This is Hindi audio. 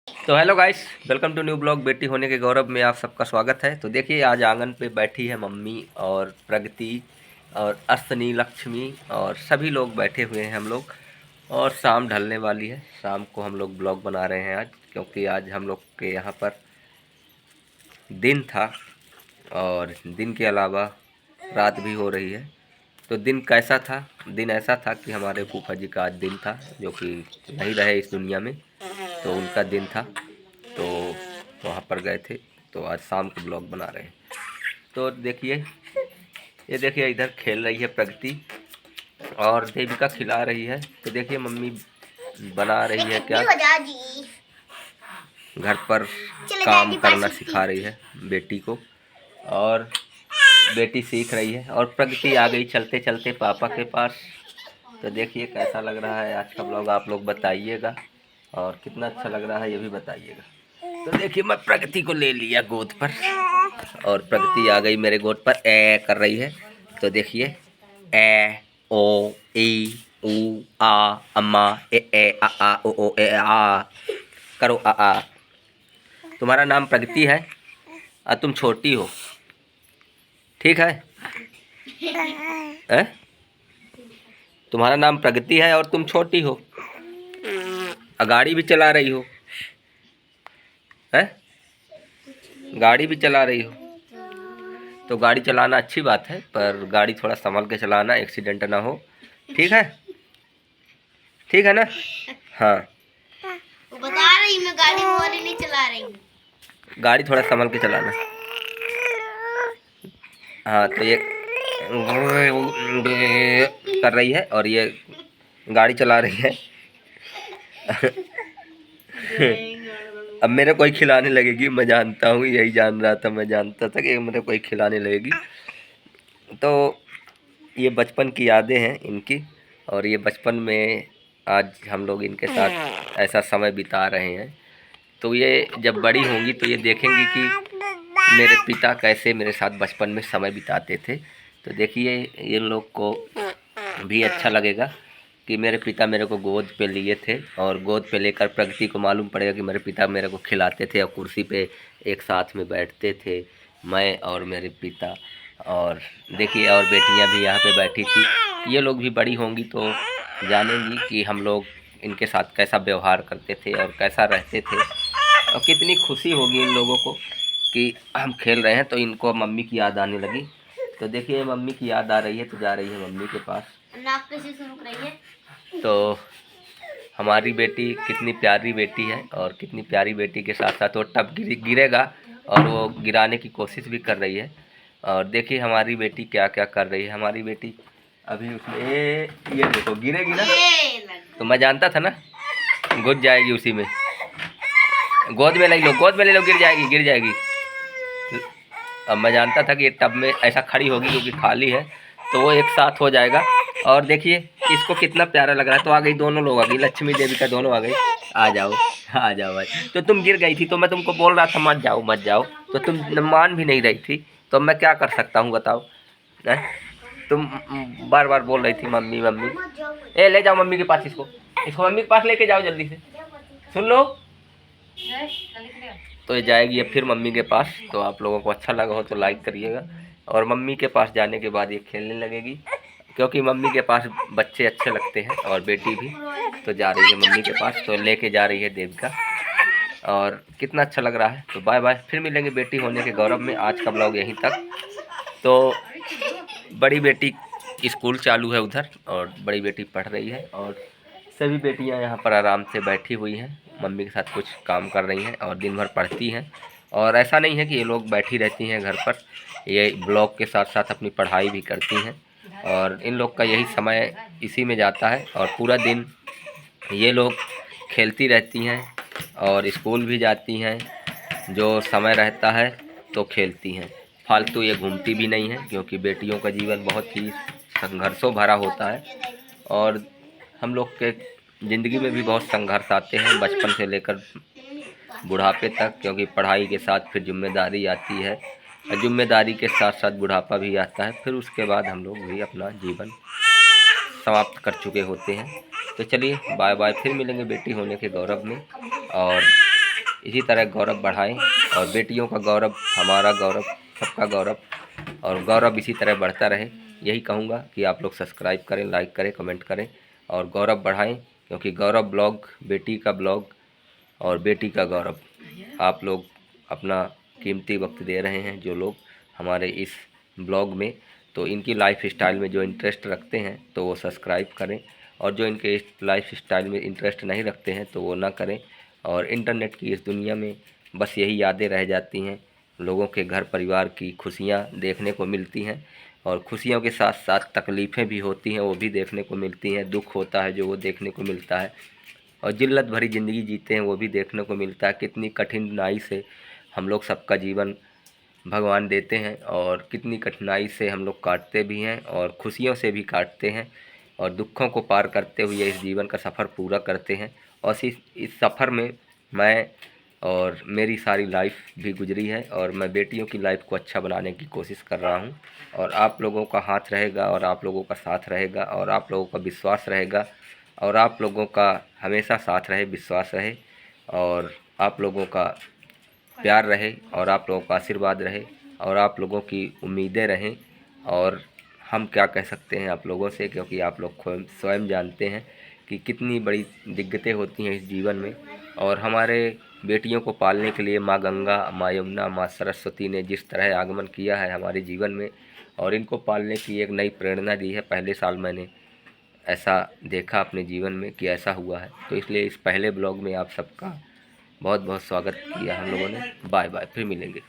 तो hello guys, welcome to new blog. बेटी होने के गौरव में आप सबका स्वागत है। तो देखिए, आज आंगन पे बैठी है मम्मी और प्रगति और अश्विनी, लक्ष्मी और सभी लोग बैठे हुए हैं हम लोग। और शाम ढलने वाली है। शाम को हम लोग ब्लॉग बना रहे हैं आज, क्योंकि आज हम लोग के यहाँ पर दिन था और दिन के अलावा रात भी हो रही है। तो दिन कैसा था? दिन ऐसा था कि हमारे फूफा जी का आज दिन था, जो कि नहीं रहे इस दुनिया में, तो उनका दिन था। तो वहाँ पर गए थे, तो आज शाम को ब्लॉग बना रहे हैं। तो देखिए, ये देखिए इधर खेल रही है प्रगति और देविका खिला रही है। तो देखिए मम्मी बना रही है क्या, घर पर काम करना सिखा रही है बेटी को, और बेटी सीख रही है। और प्रगति आ गई चलते चलते पापा के पास। तो देखिए कैसा लग रहा है आज का ब्लॉग, आप लोग बताइएगा, और कितना अच्छा लग रहा है ये भी बताइएगा। तो देखिए, मैं प्रगति को ले लिया गोद पर और प्रगति आ गई मेरे गोद पर, ए कर रही है। तो देखिए, ए ओ ई ऊ आ अम्मा ए आ ओ ए आ, करो आ। तुम्हारा नाम प्रगति है और तुम छोटी हो, ठीक है? तुम्हारा नाम प्रगति है और तुम छोटी हो, गाड़ी भी चला रही हो, है? गाड़ी भी चला रही हो। तो गाड़ी चलाना अच्छी बात है, पर गाड़ी थोड़ा संभल के चलाना, एक्सीडेंट ना हो, ठीक है? ठीक है ना? हाँ, वो बता रही मैं गाड़ी वाली नहीं चला रही हूँ। गाड़ी थोड़ा संभल के चलाना। हाँ, तो ये कर रही है और ये गाड़ी चला रही है। अब मेरे कोई खिलाने लगेगी, मैं जानता हूँ, यही जान रहा था, मैं जानता था कि मेरे कोई खिलाने लगेगी। तो ये बचपन की यादें हैं इनकी, और ये बचपन में आज हम लोग इनके साथ ऐसा समय बिता रहे हैं। तो ये जब बड़ी होंगी तो ये देखेंगी कि मेरे पिता कैसे मेरे साथ बचपन में समय बिताते थे। तो देखिए, ये लोग को भी अच्छा लगेगा कि मेरे पिता मेरे को गोद पे लिए थे, और गोद पे लेकर प्रगति को मालूम पड़ेगा कि मेरे पिता मेरे को खिलाते थे और कुर्सी पे एक साथ में बैठते थे, मैं और मेरे पिता। और देखिए, और बेटियां भी यहाँ पे बैठी थी। ये लोग भी बड़ी होंगी तो जानेंगी कि हम लोग इनके साथ कैसा व्यवहार करते थे और कैसा रहते थे, और कितनी खुशी होगी इन लोगों को कि हम खेल रहे हैं। तो इनको मम्मी की याद आने लगी। तो देखिए, मम्मी की याद आ रही है तो जा रही है मम्मी के पास। नाक कैसे सुन रही है? तो हमारी बेटी कितनी प्यारी बेटी है, और कितनी प्यारी बेटी के साथ साथ वो टब गिरेगा और वो गिराने की कोशिश भी कर रही है। और देखिए हमारी बेटी क्या क्या कर रही है। हमारी बेटी अभी उसमें ये देखो गिरेगी ना, तो मैं जानता था ना घुस जाएगी उसी में। गोद में ले लो, गोद में ले लो, गिर जाएगी गिर जाएगी। अब मैं जानता था कि ये टब में ऐसा खड़ी होगी क्योंकि खाली है, तो वो एक साथ हो जाएगा। और देखिए इसको कितना प्यारा लग रहा है। तो आ गई, दोनों लोग आ गई, लक्ष्मी देवी का दोनों आ गई। आ जाओ आ जाओ भाई। तो तुम गिर गई थी तो मैं तुमको बोल रहा था मत जाओ मत जाओ, तो तुम मान भी नहीं रही थी। तो मैं क्या कर सकता हूँ बताओ? है? तुम बार बार बोल रही थी मम्मी मम्मी। ए ले जाओ मम्मी के पास, इसको इसको मम्मी के पास लेके जाओ जल्दी से, सुन लो। तो ये जाएगी अब फिर मम्मी के पास। तो आप लोगों को अच्छा लगा हो तो लाइक करिएगा। और मम्मी के पास जाने के बाद ये खेलने लगेगी, क्योंकि मम्मी के पास बच्चे अच्छे लगते हैं और बेटी भी। तो जा रही है मम्मी के पास, तो लेके जा रही है देविका, और कितना अच्छा लग रहा है। तो बाय बाय, फिर मिलेंगे बेटी होने के गौरव में। आज का ब्लॉग यहीं तक। तो बड़ी बेटी स्कूल चालू है उधर, और बड़ी बेटी पढ़ रही है, और सभी बेटियां यहाँ पर आराम से बैठी हुई हैं, मम्मी के साथ कुछ काम कर रही हैं और दिन भर पढ़ती हैं। और ऐसा नहीं है कि ये लोग बैठी रहती हैं घर पर, ये ब्लॉग के साथ साथ अपनी पढ़ाई भी करती हैं। और इन लोग का यही समय इसी में जाता है, और पूरा दिन ये लोग खेलती रहती हैं और स्कूल भी जाती हैं। जो समय रहता है तो खेलती हैं, फालतू ये घूमती भी नहीं है, क्योंकि बेटियों का जीवन बहुत ही संघर्षों भरा होता है। और हम लोग के ज़िंदगी में भी बहुत संघर्ष आते हैं, बचपन से लेकर बुढ़ापे तक, क्योंकि पढ़ाई के साथ फिर जिम्मेदारी आती है, और जिम्मेदारी के साथ साथ बुढ़ापा भी आता है। फिर उसके बाद हम लोग भी अपना जीवन समाप्त कर चुके होते हैं। तो चलिए बाय बाय, फिर मिलेंगे बेटी होने के गौरव में। और इसी तरह गौरव बढ़ाएं और बेटियों का गौरव, हमारा गौरव, सबका गौरव, और गौरव इसी तरह बढ़ता रहे। यही कहूँगा कि आप लोग सब्सक्राइब करें, लाइक करें, कमेंट करें और गौरव बढ़ाएं, क्योंकि गौरव ब्लॉग बेटी का ब्लॉग और बेटी का गौरव। आप लोग अपना कीमती वक्त दे रहे हैं जो लोग हमारे इस ब्लॉग में, तो इनकी लाइफ स्टाइल में जो इंटरेस्ट रखते हैं तो वो सब्सक्राइब करें, और जो इनके लाइफ स्टाइल में इंटरेस्ट नहीं रखते हैं तो वो ना करें। और इंटरनेट की इस दुनिया में बस यही यादें रह जाती हैं, लोगों के घर परिवार की खुशियाँ देखने को मिलती हैं, और खुशियों के साथ साथ तकलीफ़ें भी होती हैं, वो भी देखने को मिलती हैं। दुख होता है जो वो देखने को मिलता है, और जिल्लत भरी ज़िंदगी जीते हैं वो भी देखने को मिलता है। कितनी कठिनाई से हम लोग सबका जीवन भगवान देते हैं, और कितनी कठिनाई से हम लोग काटते भी हैं, और खुशियों से भी काटते हैं, और दुखों को पार करते हुए इस जीवन का सफ़र पूरा करते हैं। और इस सफ़र में मैं और मेरी सारी लाइफ भी गुजरी है, और मैं बेटियों की लाइफ को अच्छा बनाने की कोशिश कर रहा हूँ। और आप लोगों का हाथ रहेगा, और आप लोगों का साथ रहेगा, और आप लोगों का विश्वास रहेगा, और आप लोगों का हमेशा साथ रहे, विश्वास रहे, और आप लोगों का प्यार रहे, और आप लोगों का आशीर्वाद रहे, और आप लोगों की उम्मीदें रहें। और हम क्या कह सकते हैं आप लोगों से, क्योंकि आप लोग स्वयं जानते हैं कि कितनी बड़ी दिक्कतें होती हैं इस जीवन में। और हमारे बेटियों को पालने के लिए माँ गंगा, माँ यमुना, माँ सरस्वती ने जिस तरह आगमन किया है हमारे जीवन में, और इनको पालने की एक नई प्रेरणा दी है। पहले साल मैंने ऐसा देखा अपने जीवन में कि ऐसा हुआ है, तो इसलिए इस पहले ब्लॉग में आप सबका बहुत बहुत स्वागत किया हम लोगों ने। बाय बाय, फिर मिलेंगे।